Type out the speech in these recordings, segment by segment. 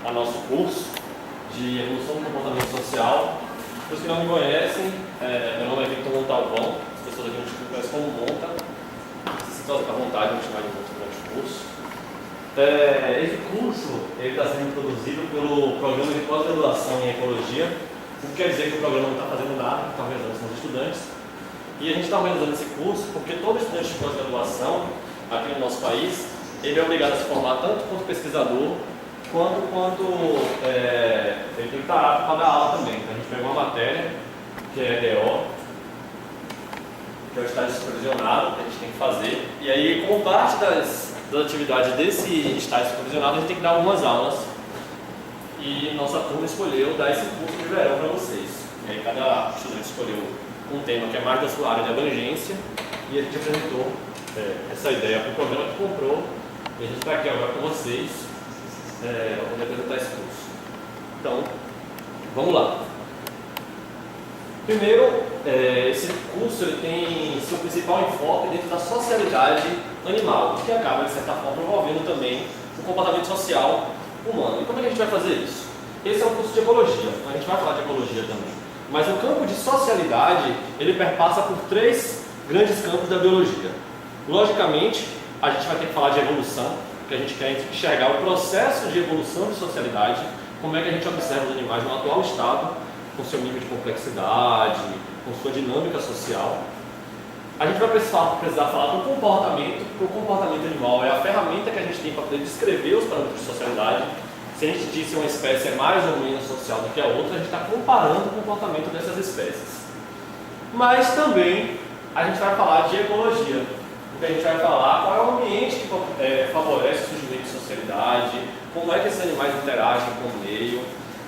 a nosso curso de Evolução do Comportamento Social. Para os que não me conhecem, meu nome é Victor Montalvão, as pessoas aqui no Instituto conhecem como Monta. Se sintam à vontade de me chamar de Monta durante o curso. Esse curso está sendo produzido pelo Programa de Pós-Graduação em Ecologia, o que quer dizer que o programa não está fazendo nada, está organizando são os estudantes. E a gente está organizando esse curso porque todo estudante de pós-graduação aqui no nosso país, ele é obrigado a se formar tanto quanto pesquisador, quanto ele tem que estar apto para dar aula também. Então, a gente pegou uma matéria, que é EDO, que é o estágio supervisionado, que a gente tem que fazer. E aí, como parte das atividades desse estágio supervisionado, a gente tem que dar algumas aulas. E nossa turma escolheu dar esse curso de verão para vocês. E aí, cada estudante escolheu um tema que é mais da sua área de abrangência, e a gente apresentou essa ideia para o programa que comprou, e a gente está aqui agora com vocês para poder apresentar esse curso. Então, vamos lá. Primeiro, esse curso ele tem seu principal enfoque dentro da socialidade animal, que acaba, de certa forma, promovendo também o comportamento social humano. E como é que a gente vai fazer isso? Esse é um curso de ecologia, a gente vai falar de ecologia também. Mas o campo de socialidade, ele perpassa por três grandes campos da biologia. Logicamente, a gente vai ter que falar de evolução, porque a gente quer enxergar o processo de evolução de socialidade, como é que a gente observa os animais no atual estado, com seu nível de complexidade, com sua dinâmica social. A gente vai precisar falar do comportamento, porque o comportamento animal é a ferramenta que a gente tem para poder descrever os parâmetros de socialidade. Se a gente diz que uma espécie é mais ou menos social do que a outra, a gente está comparando o comportamento dessas espécies. Mas também a gente vai falar de ecologia, porque a gente vai falar qual é o ambiente que favorece o surgimento de socialidade, como é que esses animais interagem com o meio.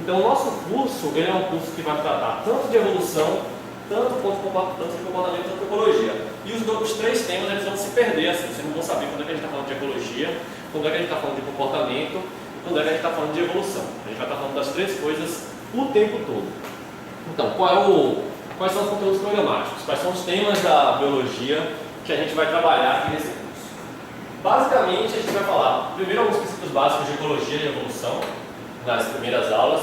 Então o nosso curso ele é um curso que vai tratar tanto de evolução, tanto de comportamento, quanto de ecologia. E os três temas eles vão se perder, assim, vocês não vão saber quando é que a gente está falando de ecologia, quando é que a gente está falando de comportamento, quando é que a gente está falando de evolução. A gente vai estar falando das três coisas o tempo todo. Então, quais são os conteúdos programáticos? Quais são os temas da biologia que a gente vai trabalhar aqui nesse curso? Basicamente, a gente vai falar primeiro alguns princípios básicos de ecologia e evolução, nas primeiras aulas.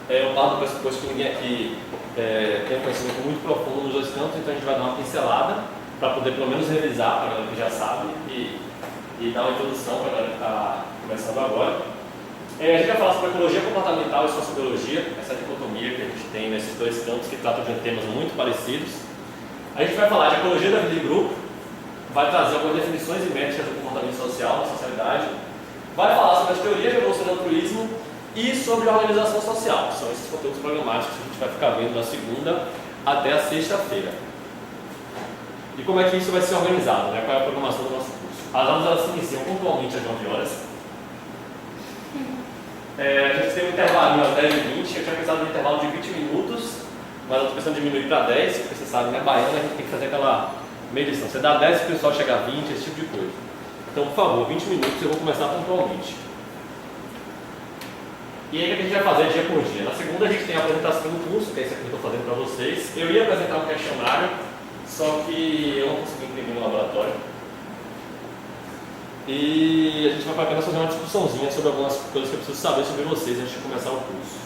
Eu parto do pressuposto que ninguém aqui tem um conhecimento muito profundo nos dois campos, então a gente vai dar uma pincelada para poder pelo menos revisar para a galera que já sabe e dar uma introdução para a galera que está começando agora. A gente vai falar sobre ecologia comportamental e sociobiologia, essa dicotomia que a gente tem nesses dois campos que tratam de temas muito parecidos. A gente vai falar de ecologia da vida em grupo, vai trazer algumas definições e métricas do comportamento social na sociedade, vai falar sobre as teorias de evolução do altruísmo e sobre a organização social, que são esses conteúdos programáticos que a gente vai ficar vendo da segunda até a sexta-feira. E como é que isso vai ser organizado, né? Qual é a programação do nosso curso? As aulas elas se iniciam pontualmente às 9 horas. A gente tem um intervalo às 10h20, eu tinha pensado no intervalo de 20 minutos, mas eu estou pensando em diminuir para 10, porque você sabe, né, baiana, a gente tem que fazer aquela medição. Você dá 10 para o pessoal chegar a 20, esse tipo de coisa. Então, por favor, 20 minutos, eu vou começar pontualmente. E aí, o que a gente vai fazer dia por dia? Na segunda, a gente tem a apresentação do curso, que é isso aqui que eu estou fazendo para vocês. Eu ia apresentar um questionário, só que eu não consegui imprimir no laboratório. E a gente vai apenas fazer uma discussãozinha sobre algumas coisas que eu preciso saber sobre vocês antes de começar o curso.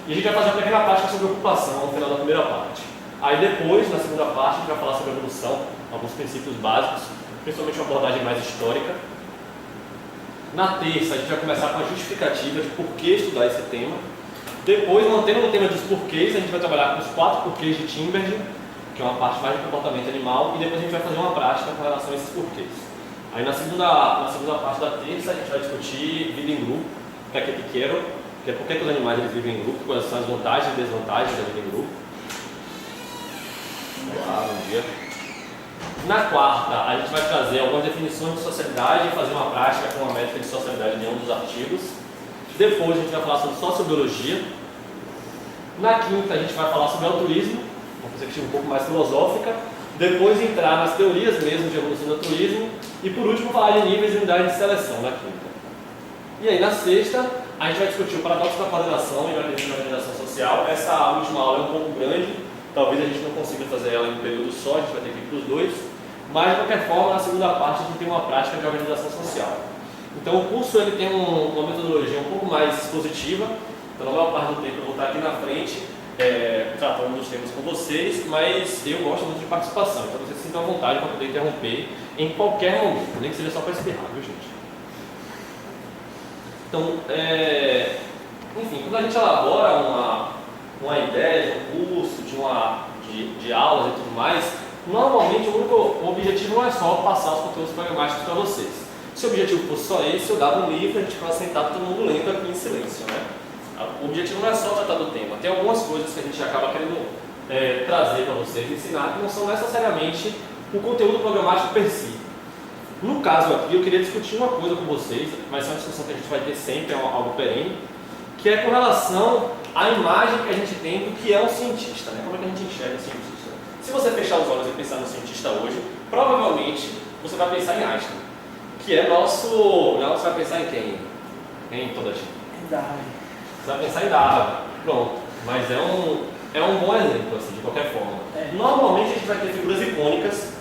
E a gente vai fazer uma pequena parte sobre ocupação no final da primeira parte. Aí depois, na segunda parte, a gente vai falar sobre evolução, alguns princípios básicos, principalmente uma abordagem mais histórica. Na terça, a gente vai começar com a justificativa de por que estudar esse tema. Depois, mantendo o tema dos porquês, a gente vai trabalhar com os 4 porquês de Timbergen, que é uma parte mais de comportamento animal, e depois a gente vai fazer uma prática com relação a esses porquês. Aí na segunda parte da terça a gente vai discutir vida em grupo, que é aquele que quero, que é por que os animais eles vivem em grupo, quais são as vantagens e desvantagens da vida em grupo. Olá, bom dia. Na quarta a gente vai trazer algumas definições de socialidade e fazer uma prática com uma métrica de socialidade de um dos artigos. Depois a gente vai falar sobre sociobiologia. Na quinta a gente vai falar sobre altruísmo, uma perspectiva um pouco mais filosófica. Depois entrar nas teorias mesmo de evolução do altruísmo. E por último falar de níveis e unidades de seleção na quinta. E aí na sexta a gente vai discutir o paradoxo da coordenação e a organização social. Essa última aula é um pouco grande, talvez a gente não consiga fazer ela em um período só, a gente vai ter que ir para os dois. Mas de qualquer forma, na segunda parte a gente tem uma prática de organização social. Então o curso ele tem uma metodologia um pouco mais expositiva, então na maior parte do tempo eu vou estar aqui na frente, tratando dos temas com vocês, mas eu gosto muito de participação, então vocês se sintam à vontade para poder interromper em qualquer momento, nem que seja só para espirrar, viu gente? Então, enfim, quando a gente elabora uma ideia de um curso, de aulas e tudo mais, normalmente o único objetivo não é só passar os conteúdos programáticos para vocês. Se o objetivo fosse só esse, eu dava um livro e a gente ficava sentado todo mundo lendo aqui em silêncio, né? O objetivo não é só tratar do tema, tem algumas coisas que a gente acaba querendo trazer para vocês, ensinar, que não são necessariamente o conteúdo programático per si. No caso aqui, eu queria discutir uma coisa com vocês, mas é uma discussão que a gente vai ter sempre, é algo perene, que é com relação à imagem que a gente tem do que é um cientista, né? Como é que a gente enxerga um cientista? Se você fechar os olhos e pensar no cientista hoje, provavelmente você vai pensar em Einstein, que é nosso... Não, você vai pensar em quem? Em toda a gente? Em Darwin. Você vai pensar em Darwin, pronto. Mas é um bom exemplo, assim, de qualquer forma. Normalmente a gente vai ter figuras icônicas,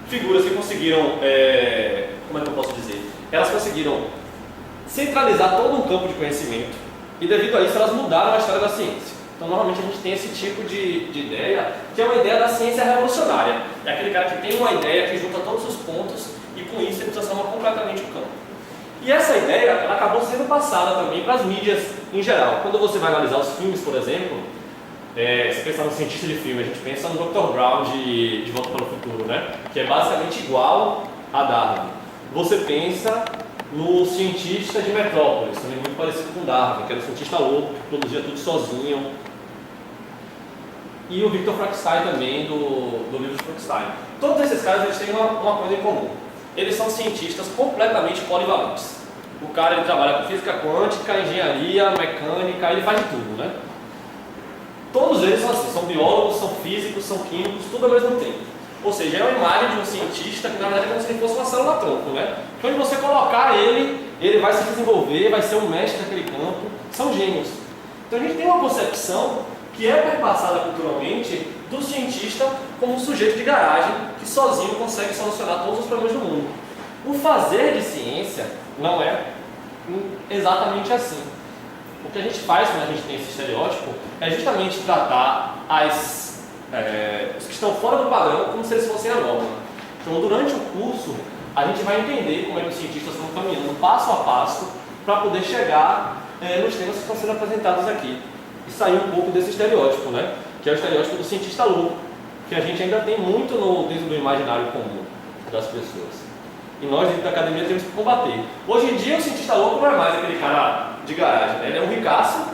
figuras que conseguiram, como é que eu posso dizer? Elas conseguiram centralizar todo um campo de conhecimento e devido a isso elas mudaram a história da ciência. Então normalmente a gente tem esse tipo de ideia, que é uma ideia da ciência revolucionária. É aquele cara que tem uma ideia que junta todos os pontos e com isso ele transforma completamente o campo. E essa ideia ela acabou sendo passada também para as mídias em geral. Quando você vai analisar os filmes, por exemplo, se pensar no cientista de filme, a gente pensa no Dr. Brown de Volta para o Futuro, né? Que é basicamente igual a Darwin. Você pensa no cientista de Metrópolis, também muito parecido com Darwin, que era um cientista louco, que produzia tudo sozinho. E o Victor Frankenstein também, do livro de Frankenstein. Todos esses caras eles têm uma coisa em comum. Eles são cientistas completamente polivalentes. O cara ele trabalha com física quântica, engenharia, mecânica, ele faz de tudo, né? Todos eles são assim, são biólogos, são físicos, são químicos, tudo ao mesmo tempo. Ou seja, é uma imagem de um cientista que na verdade é como se ele fosse uma célula-tronco, né? Então, onde você colocar ele vai se desenvolver, vai ser um mestre daquele campo, são gênios. Então a gente tem uma concepção que é perpassada culturalmente do cientista como um sujeito de garagem que sozinho consegue solucionar todos os problemas do mundo. O fazer de ciência não é exatamente assim. O que a gente faz quando a gente tem esse estereótipo é justamente tratar os que estão fora do padrão como se eles fossem a norma. Então, durante o curso, a gente vai entender como é que os cientistas estão caminhando passo a passo para poder chegar nos temas que estão sendo apresentados aqui. E sair um pouco desse estereótipo, né? Que é o estereótipo do cientista louco, que a gente ainda tem muito dentro do imaginário comum das pessoas. E nós, dentro da academia, temos que combater. Hoje em dia, o cientista louco não é mais aquele cara de garagem, né? Ele é um ricaço,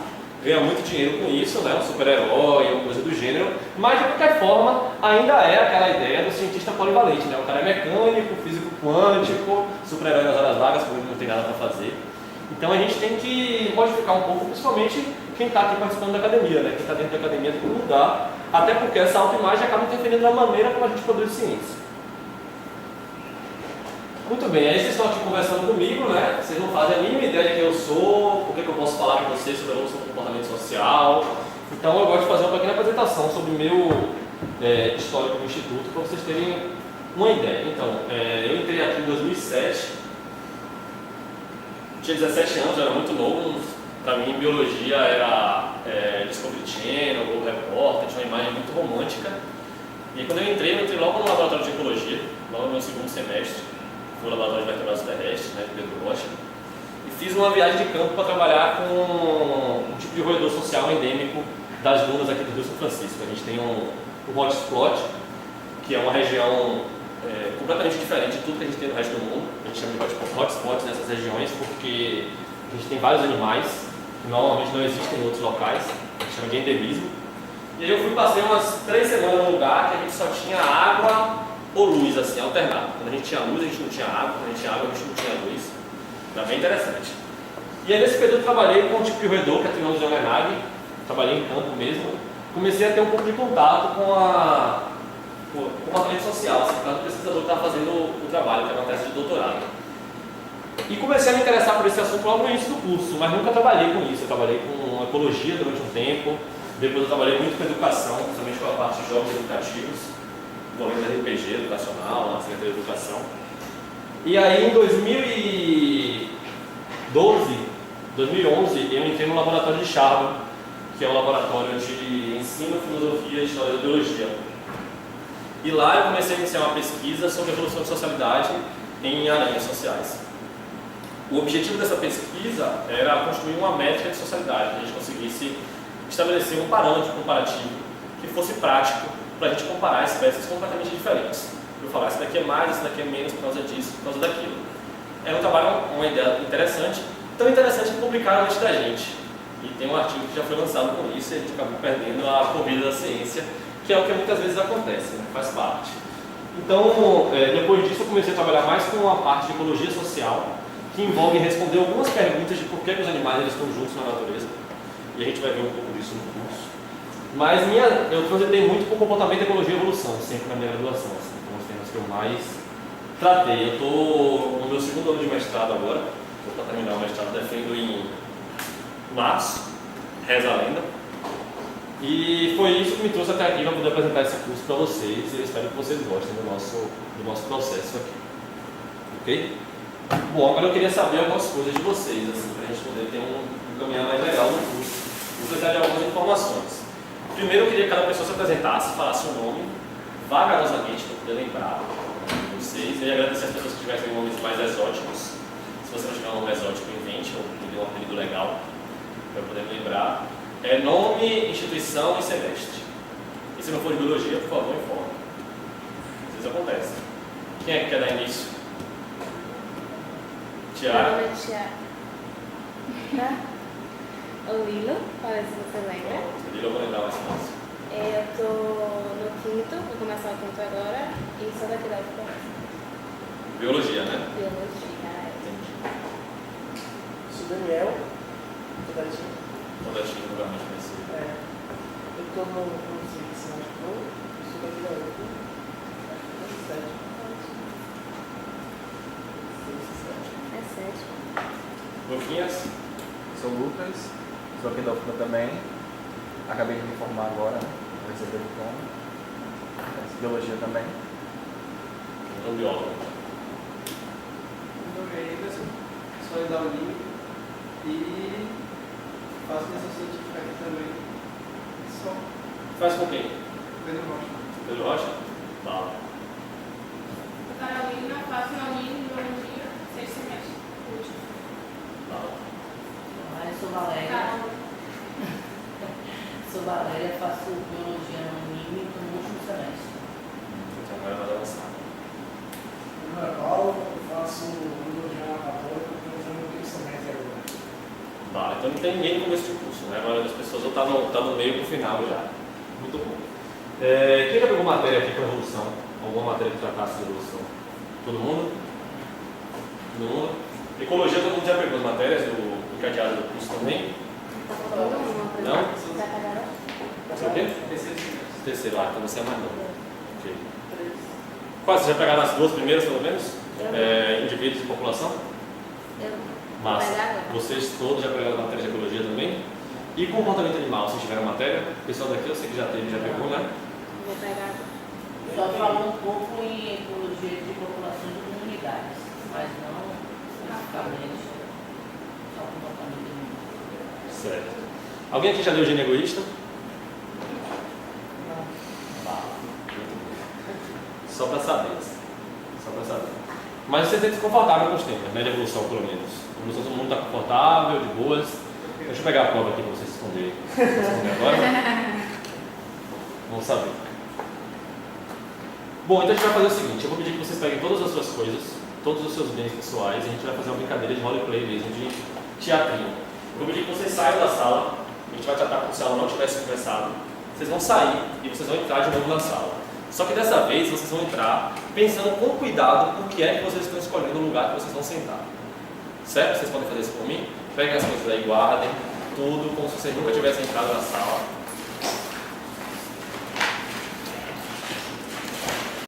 ganha muito dinheiro com isso, né? Um super-herói ou coisa do gênero, mas de qualquer forma, ainda é aquela ideia do cientista polivalente, né? O cara é mecânico, físico quântico, super-herói nas horas vagas, porque ele não tem nada para fazer. Então a gente tem que modificar um pouco, principalmente quem está aqui participando da academia, né? Quem está dentro da academia tem que mudar, até porque essa autoimagem acaba interferindo na maneira como a gente produz ciência. Muito bem, aí vocês estão aqui conversando comigo, né? Vocês não fazem a mínima ideia de quem eu sou, o que eu posso falar com vocês sobre a evolução do comportamento social. Então eu gosto de fazer uma pequena apresentação sobre o meu histórico no Instituto, para vocês terem uma ideia. Então, eu entrei aqui em 2007, tinha 17 anos, eu era muito novo. Para mim, biologia era Discovery Channel, Globo Repórter, tinha uma imagem muito romântica. E quando eu entrei logo no laboratório de ecologia, logo no meu segundo semestre. Fui no laboratório de vertebrados terrestres, né, de Pedro Rocha, e fiz uma viagem de campo para trabalhar com um tipo de roedor social endêmico das dunas aqui do Rio São Francisco. A gente tem um hotspot, que é uma região completamente diferente de tudo que a gente tem no resto do mundo. A gente chama de hotspot nessas regiões porque a gente tem vários animais que normalmente não existem em outros locais, a gente chama de endemismo. E aí eu passei umas 3 semanas num lugar que a gente só tinha água ou luz, assim, alternado. Quando a gente tinha luz, a gente não tinha água, quando a gente tinha água, a gente não tinha luz. Era bem interessante. E aí nesse período eu trabalhei com um tipo de roedor, que é a Trinodus jangrenae, trabalhei em campo mesmo. Comecei a ter um pouco de contato com o comportamento social, assim, por causa do pesquisador que estava fazendo o trabalho, que era uma tese de doutorado. E comecei a me interessar por esse assunto logo no início do curso, mas nunca trabalhei com isso. Eu trabalhei com ecologia durante um tempo, depois eu trabalhei muito com educação, principalmente com a parte de jogos educativos, envolvendo RPG educacional, na Secretaria de Educação. E aí em 2012 Em 2011 eu entrei no laboratório de Charlotte, que é um laboratório de ensino, filosofia e história da biologia. E lá eu comecei a iniciar uma pesquisa sobre a evolução de socialidade em aranhas sociais. O objetivo dessa pesquisa era construir uma métrica de socialidade, que a gente conseguisse estabelecer um parâmetro comparativo que fosse prático para a gente comparar espécies completamente diferentes. Eu falar, esse daqui é mais, esse daqui é menos por causa disso, por causa daquilo. Era um trabalho, uma ideia interessante, tão interessante que publicaram antes da gente. E tem um artigo que já foi lançado com isso e a gente acabou perdendo a corrida da ciência, que é o que muitas vezes acontece, né? Faz parte. Então, depois disso eu comecei a trabalhar mais com a parte de ecologia social, que envolve responder algumas perguntas de por que os animais eles estão juntos na natureza. E a gente vai ver um pouco disso no curso. Mas eu transitei muito com comportamento, ecologia e evolução, sempre na minha graduação. Assim, são os temas que eu mais tratei. Eu estou no meu segundo ano de mestrado agora, estou para terminar o mestrado, defendo em março, reza a lenda. E foi isso que me trouxe até aqui para poder apresentar esse curso para vocês e eu espero que vocês gostem do nosso processo aqui. Ok? Bom, agora eu queria saber algumas coisas de vocês, assim, para a gente poder ter um caminhar mais legal no curso. Vou precisar de algumas informações. Primeiro eu queria que cada pessoa se apresentasse, falasse o nome, vagarosamente, para poder lembrar de vocês. E agradecer as pessoas que tivessem nomes mais exóticos. Se você não tiver um nome exótico, invente ou me dê um apelido legal, para eu poder me lembrar. Nome, instituição e semestre. E se não for de biologia, por favor, informe. Às vezes acontece. Quem é que quer dar início? Tiara? Meu nome é Tiara. O Lilo, olha se você lembra. O Lilo eu vou lembrar mais fácil. Eu estou no quinto, vou começar o quinto agora, e sou daqui da UFRS. Biologia, né? Biologia. Entendi. Sou Daniel, sou da TIM. Toda a China, provavelmente conhecido. Eu estou no serviço mais pro, sou daqui da UFRS. É 7. Luquinhas? Sou o Lucas, sou aqui da UFBA também. Acabei de me formar agora, né? Vou receber o diploma. Biologia também. Então, biólogo. Meu nome é Everson, sou da Unim e faço iniciação científica aqui também. Só Faz com quem? Pedro Rocha. Pedro Rocha? Fala. Carolina, faço na Unim, biologia, 6 semestres. Último. Fala. Eu sou Valéria. Carol. Sou Valéria, faço biologia no Unim e estou no último semestre. Então, agora vai avançar. Meu nome é Paulo, eu faço biologia na Católica, estou fazendo o quinto semestre agora. Vale, então não tem ninguém no começo do curso, né? A maioria das pessoas está no meio para o final já. Muito bom. Quem já pegou matéria aqui com evolução? Alguma matéria que tratasse de evolução? Todo mundo? Todo mundo? Ecologia, todo mundo já pegou as matérias do cadeado do curso também? Tá faltando uma pra Não? mim. Vai pagar? Você é o quê? Terceiro semestre. Terceiro, então você é mais novo. Ok. Quase, você já pegaram as duas primeiras, pelo menos? Indivíduos e população? Eu. Massa. Vai dar agora? Vocês todos já pegaram matéria de ecologia também? E comportamento animal, vocês tiveram matéria? O pessoal daqui eu sei que já teve, já pegou, né? Vou pegar agora. Só falo um pouco em ecologia de populações de comunidades, mas não especificamente só comportamento animal. Certo. Alguém aqui já leu Gênio Egoísta? Só para saber. Só para saber. Mas você tem que se confortável com os temas, né? De evolução, pelo menos. Evolução, todo mundo está confortável, de boas. Deixa eu pegar a prova aqui para vocês responderem. Responder agora? Vamos saber. Bom, então a gente vai fazer o seguinte: eu vou pedir que vocês peguem todas as suas coisas, todos os seus bens pessoais, e a gente vai fazer uma brincadeira de roleplay mesmo, de teatrinho. Eu vou pedir que vocês saiam da sala, a gente vai tratar como se ela não tivesse conversado. Vocês vão sair e vocês vão entrar de novo na sala. Só que dessa vez vocês vão entrar pensando com cuidado o que é que vocês estão escolhendo o lugar que vocês vão sentar. Certo? Vocês podem fazer isso por mim? Peguem as coisas aí, guardem tudo como se vocês nunca tivessem entrado na sala.